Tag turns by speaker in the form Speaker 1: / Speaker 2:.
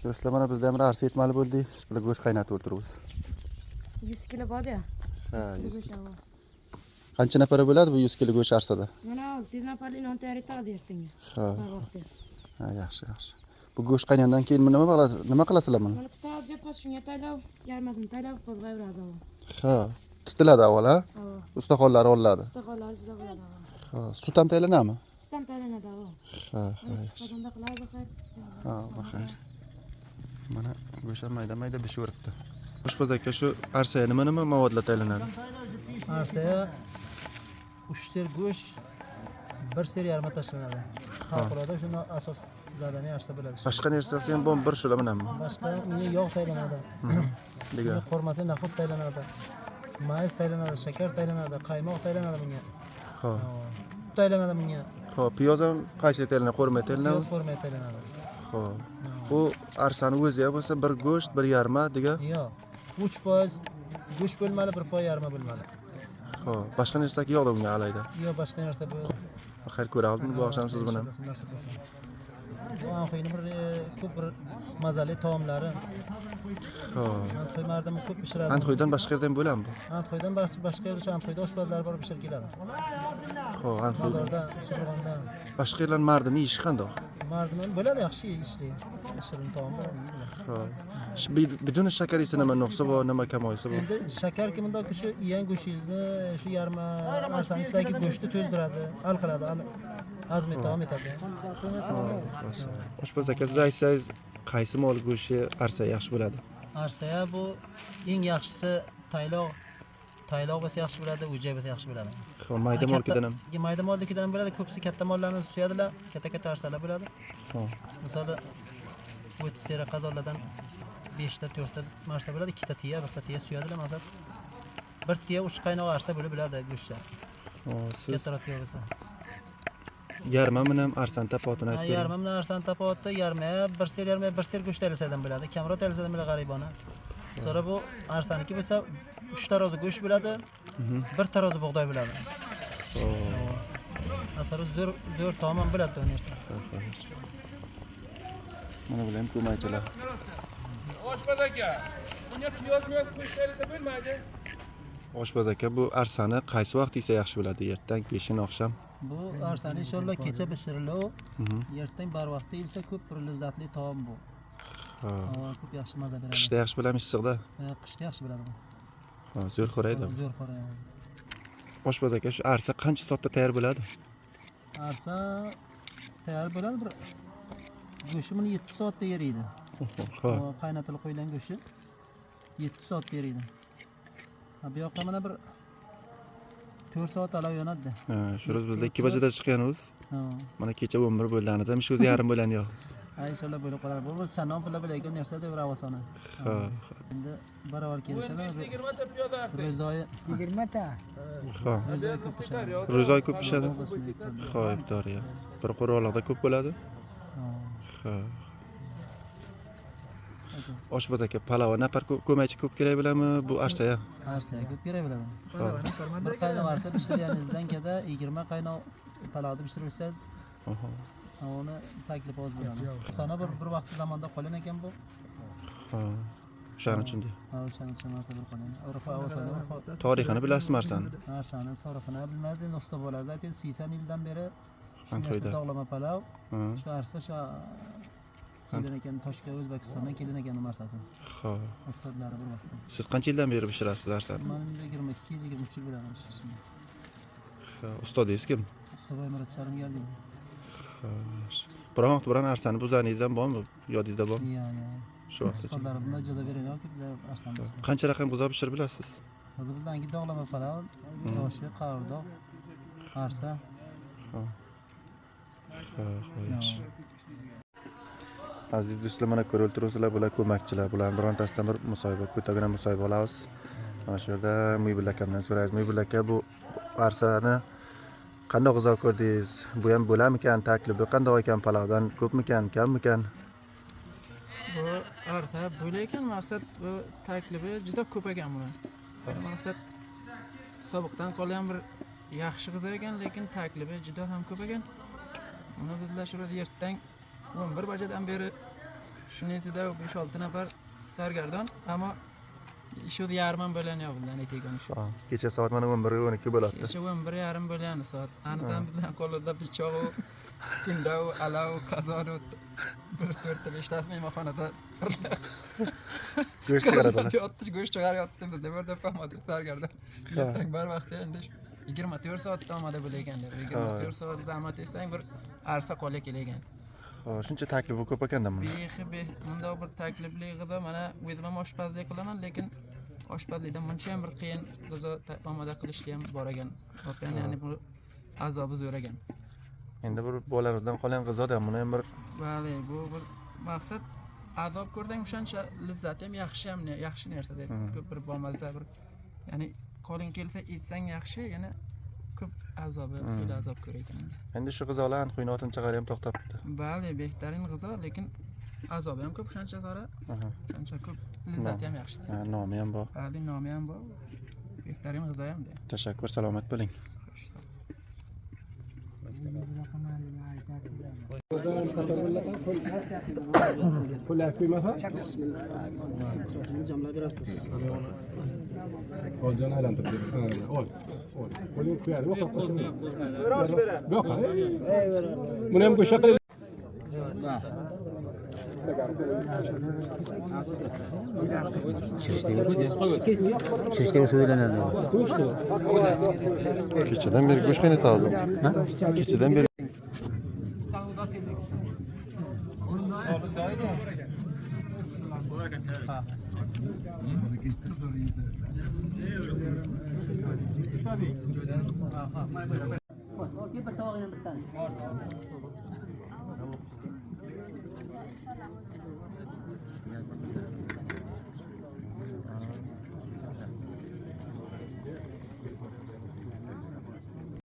Speaker 1: Do'stlar, mana bizda ham arsa yetmali bo'ldi. Shunday go'sht qaynatib o'tiribmiz.
Speaker 2: 100 kilo bor-ya.
Speaker 1: Ha, 100 kilo. Qancha nafar bo'ladi bu 100 kilo go'sht arsada?
Speaker 2: Mana 600 nafarlik non tayyorlaymiz ertangi.
Speaker 1: Ha. Ha, yaxshi, yaxshi. Bu go'sht qaynagandan keyin nima qilasizlar buni?
Speaker 2: Mana tutab jabhasi shunga taylab, yarmasini taylab qo'zg'ayveramiz avval.
Speaker 1: Ha, tutiladi avval, ha?
Speaker 2: Ha.
Speaker 1: Ustaxonlari olinadi.
Speaker 2: Ustaxonlari juda bo'ladi.
Speaker 1: Ha, sut ham taylanadimi?
Speaker 2: Sut ham taylanadi avval.
Speaker 1: Ha, yaxshi.
Speaker 2: Qozonda qiladi baxir.
Speaker 1: Ha, baxir. Mana go'sht ham mayda-mayda pishib Oshpaz aka, shu arsaga nima movodlar taylanadi?
Speaker 3: Arsaya 3 ter go'sht, 1 ser yarma tashlanadi. Xalqlarda shuni asos zadani arsa bo'ladi.
Speaker 1: Boshqa narsasi ham bor, bir shular bilanmi?
Speaker 3: Boshqa unga yog' taylanadi.
Speaker 1: Nega?
Speaker 3: Qo'rmasi nafut taylanadi. Mayiz taylanadi, shakar taylanadi, qaymoq taylanadi bunga.
Speaker 1: Ha.
Speaker 3: Taylanadi bunga.
Speaker 1: Xo'p, piyoz ham qaysi taylanadi? Qo'rmay taylanadi?
Speaker 3: Piyoz qo'rmay taylanadi.
Speaker 1: Xo'p. Bu arsani o'zi ham bo'lsa bir go'sht, bir yarma degan.
Speaker 3: Yo'q. 3% go'sht bo'lmali, 1% yarma bo'lmali.
Speaker 1: Xo'p, boshqa narsaga yo'q bunga alayda.
Speaker 3: Yo'q, boshqa narsa bu.
Speaker 1: Xayr ko'ramiz bu oqsham siz bilan.
Speaker 3: Bu anxoyni bir ko'p bir mazali taomlari.
Speaker 1: Xo'p.
Speaker 3: Anxoy mardami ko'p pishiradi.
Speaker 1: Anxoydan boshqa yerdan bo'ladimi bu?
Speaker 3: Anxoydan boshqa yerda shu Anxoyda oshpazlar bor pishirib keladi.
Speaker 1: Xo'p, Anxoydan.
Speaker 3: Bozorda, Surg'onda.
Speaker 1: Boshqa yerlar mardimi ish qandoq?
Speaker 3: Mardimon bo'ladi yaxshi ishli. Shirin taom bo'ladi.
Speaker 1: Xo'p. Bidun shakar esa nima nuqsa bor, nima kamoyisi bor?
Speaker 3: Endi shakar kimda shu iyan go'shingizni, shu yarma narsani ichidagi go'shtni to'ldiradi, hal qiladi, azmi taom etadi.
Speaker 1: Oshpaz aka, siz aytsangiz, qaysi mol go'shti arsa yaxshi bo'ladi?
Speaker 3: Arsaya bu eng yaxshisi tayloq. Tayloq bo'lsa yaxshi bo'ladi, uja bo'lsa yaxshi bo'ladi.
Speaker 1: Xo'p, mayda molkidan ham.
Speaker 3: Mayda molkidan bo'ladi, ko'psi katta mollarni suyadilar, katta arsalar bo'ladi.
Speaker 1: Xo'p.
Speaker 3: Misoli 30 sera qazonlardan 5 ta 4 ta marsa bo'ladi, 2 ta tiya, 1 ta tiya suyadilar masalan. 1 tiya 3 qaynoq arsa bo'ladi go'shtlar.
Speaker 1: Xo'p, siz
Speaker 3: Kattaroq tiya bo'lsa.
Speaker 1: yarma bilan arsan tapotini aytib bering.
Speaker 3: Yarma bilan arsan tapotni yarmaya 1 ser yarmaya 1 ser go'sht tayyorlasadan bo'ladi. Kamroq tayyorlasadan bo'ladi g'aribona. Sonra bu arsaniki bo'lsa 3 tarozi go'sht bo'ladi, 1 tarozi bug'doy bo'ladi. Sonra zo'r taom ham bo'ladi bu narsa.
Speaker 1: Mana bilan ko'maychilar.
Speaker 4: Oshpaz aka, bunga piyoz qo'shib bo'lmaydi.
Speaker 1: Oshpaz aka, bu arsani qaysi vaqt yesa yaxshi bo'ladi? Ertang, peshin, oqsham?
Speaker 3: Bu arsani inshaalloh kecha pishirilib, ertang barvaqtda yilsa ko'p bir lazzatli taom bu.
Speaker 1: Ha.
Speaker 3: Ko'p yaxshi mazza beradi.
Speaker 1: Qishda yaxshi bo'ladimi, issiqda?
Speaker 3: Qishda yaxshi bo'ladi bu.
Speaker 1: Ha, zo'r xo'raydi.
Speaker 3: Zo'r xo'raydi.
Speaker 1: Oshpaz aka, shu arsa qancha soatda tayyor bo'ladi?
Speaker 3: Arsa tayyor bo'ladi bir go'shti buni 7 soatda eriydi.
Speaker 1: Ha.
Speaker 3: Qaynatilib qo'yilgan go'shti 7 soatda eriydi. Bu yoqqa mana bir 4 soat alav yonadi.
Speaker 1: Ha, shu roz bizda 2 bajada chiqqanmiz.
Speaker 3: Ha.
Speaker 1: Mana kecha 11 bo'ldi, ham shu yarim bo'ladi yo'q.
Speaker 3: Inshaalloh bo'lib qolar. Bu sanon pula bilan narsa deb ravosona.
Speaker 1: Ha.
Speaker 3: Endi barobar kelishadi.
Speaker 4: 20 ta piyoz arpa.
Speaker 3: Ro'zoyi
Speaker 2: 20 ta.
Speaker 1: Ha.
Speaker 3: ro'zoyi ko'p pishadi.
Speaker 1: Ro'zoy ko'p pishadi. Ha, iftoriya. Bir qo'roqlarda ko'p bo'ladi. Ha. Oshpaz aka, palava nafar ko'maychi ko'p kerak biladimi bu arsaya?
Speaker 3: Arsa ko'p kerak bo'ladi. Bir qaynoq arsa pishirganingizdan keyin 20 qaynoq palovni pishirsangiz,
Speaker 1: Aha.
Speaker 3: uni taklif oz bo'ladi. Sana bir vaqt zamonda qolgan ekan bu.
Speaker 1: Ha. Shuning uchun.
Speaker 3: Ha, o'shaning uchun narsa bir qolgan. Urfa avsada
Speaker 1: Tarixini bilasizmi arsani?
Speaker 3: arsani tarixini bilmaydi, usta bolalar aytadi 80 yildan beri
Speaker 1: Antoyda.
Speaker 3: to'g'lama palov.
Speaker 1: Ha.
Speaker 3: Shu arsa shu kelgan ekan Toshkent O'zbekistondan kelgan ekan narsasi.
Speaker 1: Ha.
Speaker 3: Ustozlari bir vaqtda.
Speaker 1: Siz qancha yildan beri pishirasiz arsani?
Speaker 3: Men 22 23 yil bilan ishlayman.
Speaker 1: Ha, ustodingiz kim?
Speaker 3: Ustoz Muratcharim geldi.
Speaker 1: Ha. Biroq biron arsani buzaningiz ham bormi? Yodingizda bormi?
Speaker 3: Ya.
Speaker 1: Shu vaqtgacha.
Speaker 3: Ustozlar bundan juda beriladi deb arsani.
Speaker 1: Qancha raqam buzab pishirib bilasiz?
Speaker 3: Hozir bizdangi dog'lama palov, toshi, qavrdoq, arsa.
Speaker 1: Ha. Ha, yaxshi. Aziz do'stlar, mana ko'rib turibsizlar, bular ko'makchilar. Bularning birontasidan bir musoyiba, ko'tagina musoyiba olamiz. Mana shu yerda Muybul akamdan so'raymiz. Muybul aka, bu arsani qanday g'o'za ko'rdingiz? Bu ham bo'larmikan taklifi? Qanday ekan palovdan? Ko'pmikan, kammikan?
Speaker 5: Bu arsa bo'layotgan maqsad bu taklifi juda ko'p ekan buni. Maqsad sobiqdan qolgan bir yaxshi g'o'za ekan, lekin taklifi juda ham ko'p ekan. Uni bizlar shu yerda ertang 11 bajadan beri Shuning ichida 5-6 nafar sargardon, ammo shu yarman bo'layapti bundan aytgan shu.
Speaker 1: Kecha soat mana 11:12 bo'ladi.
Speaker 5: Kecha 11:30 bo'lgan soat. Aniqdan bilan qo'lida pichoq, kunda, alav, qozon, 4-5 mehmonxonada
Speaker 1: Go'sht chiqaradilar.
Speaker 5: Yotdi, go'sht chiqaryapti bizda birda fahmadik sargardon. Ertaga bar vaqtda endi 24 soatda omada bo'lganda, 24 soat zahmat etsang bir arsa qo'lga kelgan.
Speaker 1: Shuncha taklifi ko'p ekanda buni.
Speaker 5: Bunda bir taklifli g'izo mana o'zim ham oshpazlik qilaman, lekin oshpazlikdan buncha ham bir qiyin g'izo omada qilishga ham bor ekan. Ya'ni bu azobi zo'r ekan.
Speaker 1: Endi bir bolalardan qolgan g'izoda ham buni ham bir
Speaker 5: Bali, bu bir maqsad azob ko'rding o'shancha lazzat ham yaxshi narsa deb ko'p bir bo'lmasa bir ya'ni qo'ling kelsa etsang yaxshi, yana ko'p azobi, juda azob ko'raykan.
Speaker 1: endi shu g'izolarni quynotin chaqari ham to'xtabdi.
Speaker 5: Bali, behtarin g'izo, lekin azobi ham ko'p o'shancha sora, o'shancha ko'p lazzati ham yaxshi.
Speaker 1: Nomi ham bor.
Speaker 5: Bali, nomi ham bor. Behtarin g'izo ham de.
Speaker 1: Tashakkur, salomat bo'ling.
Speaker 6: Buni ham go'sha qilib
Speaker 7: Chishting suylanadi.
Speaker 1: Kechadan beri go'sht qaynatdim. Kechadan beri